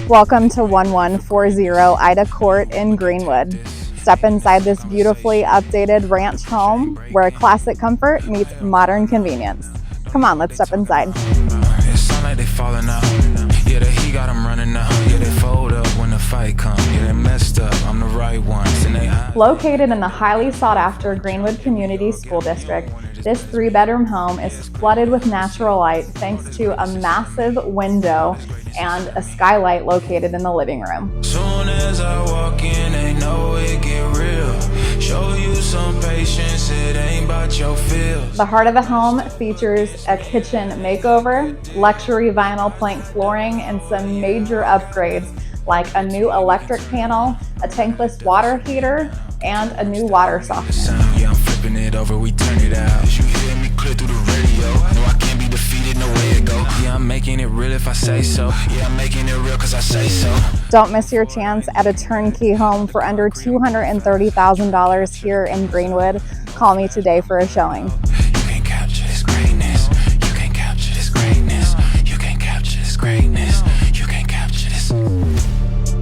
Welcome to 1140 Ida Court in Greenwood. Step inside this beautifully updated ranch home where classic comfort meets modern convenience. Come on, let's step inside. It sound like they falling out. Yeah, the heat got them running out. Yeah, they fold up when the fight comes. Yeah, they messed up. I'm the right one. Located in the highly sought-after Greenwood Community School District, this 3-bedroom home is flooded with natural light thanks to a massive window and a skylight located in the living room. Soon as I walk in, they know it get real. Show you some patience, it ain't about your feels. The heart of the home features a kitchen makeover, luxury vinyl plank flooring, and some major upgrades like a new electric panel, a tankless water heater, and a new water softener. Yeah, I'm flipping it over, we turn it out. You hear me clear through the radio. No, I can't be defeated, no way it go. Yeah, I'm making it real if I say so. Yeah, I'm making it real cause I say so. Don't miss your chance at a turnkey home for under $230,000 here in Greenwood. Call me today for a showing.